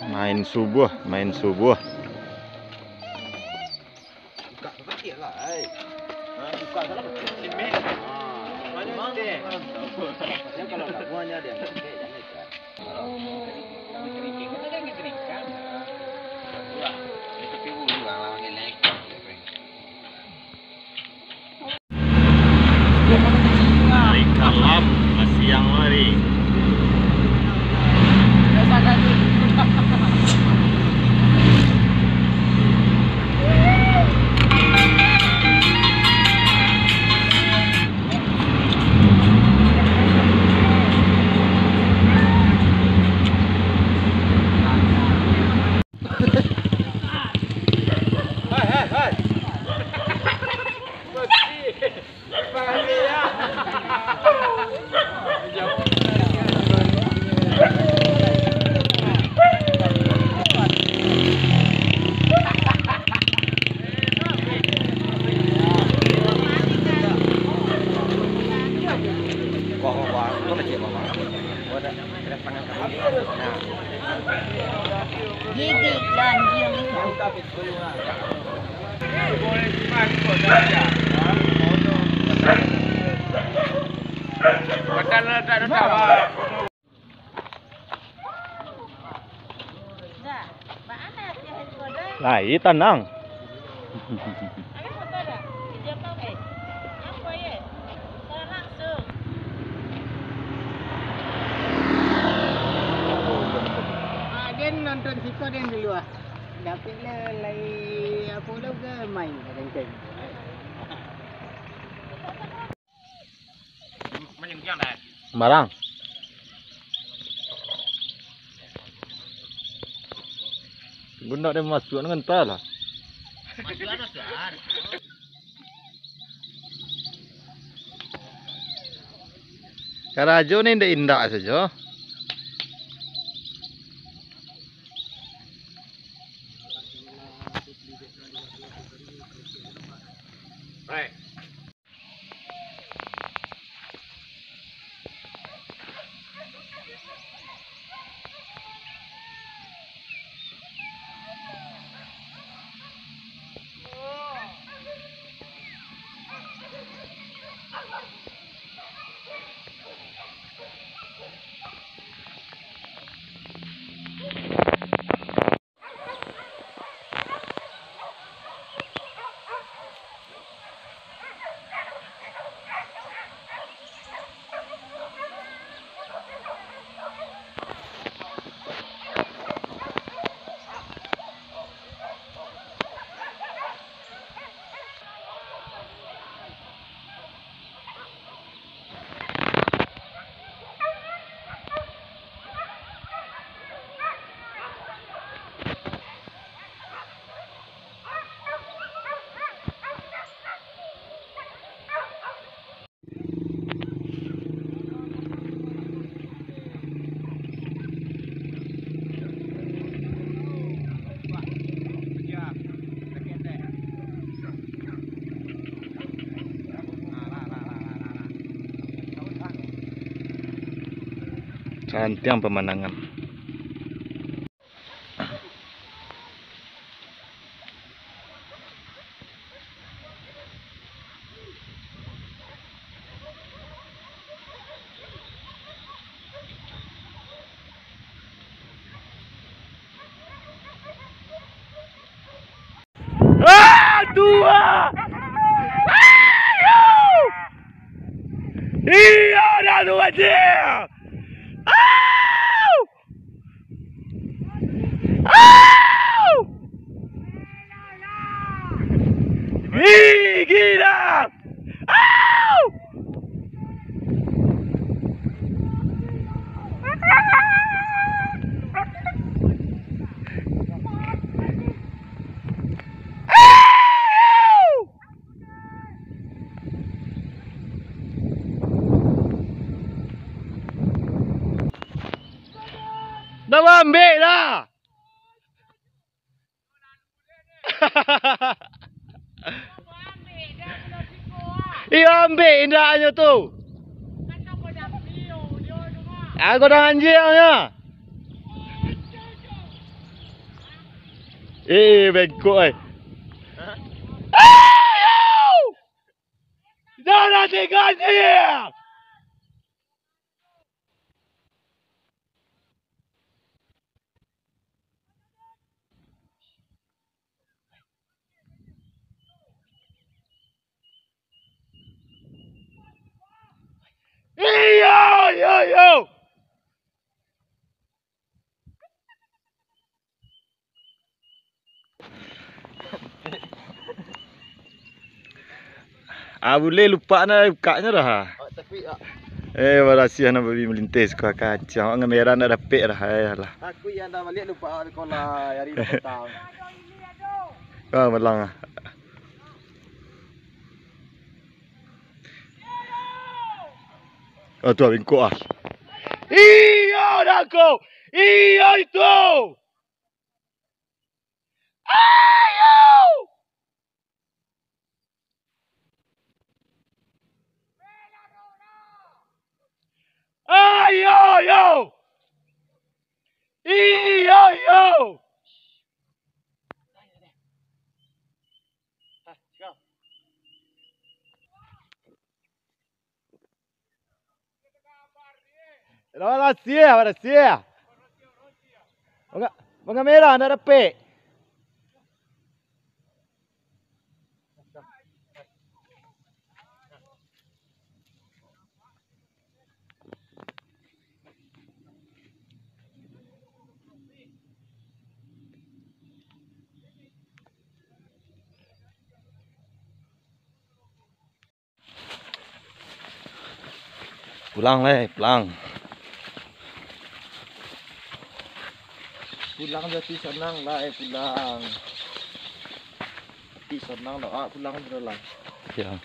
Main subuh, main subuh. Buka kecil lah, buka salah kecil. Simek. Mana dia? Yang kalau nak buahnya dia kecil, jangan ikan. Kalau keriking, kita jangan kerikan. Wah, ini tepi ulu lah, lawangin naik. Hari kalam, masih yang lari. Lah, ini tenang. Dia nonton siko dia dulu ah. Dapatlah lai apa dah ke main kadang-kadang. Menyengkang dah. Barang. Guna dia masuk dengan tal lah. Masuk ada sar. Karajo ni ndak indah saja. Right. Cantik pemandangan. Dua. Iya, ada dua dia. Gila! Dah ambil dah. Iya ambil indahnya tu. Aku dah anjingnya. Bengkok ai. Dah nak tinggal anjing. Yo. Boleh lupa nak bukanya dah. Tapi Berhasil nak babi melintas kau kacau. Dengan merah nak dapat dah. Lah. aku yang dah balik lupa sekolah hari petang. Melang ah. Oh tu bengkok ah. Iya dah kau. Iya itu. Ayo. Yo. Yo. Berhasil. Bunga merah nak dapat. Pulang. Pulang jadi senang lah pulang. Tapi senang dah pulang berulang. Ya.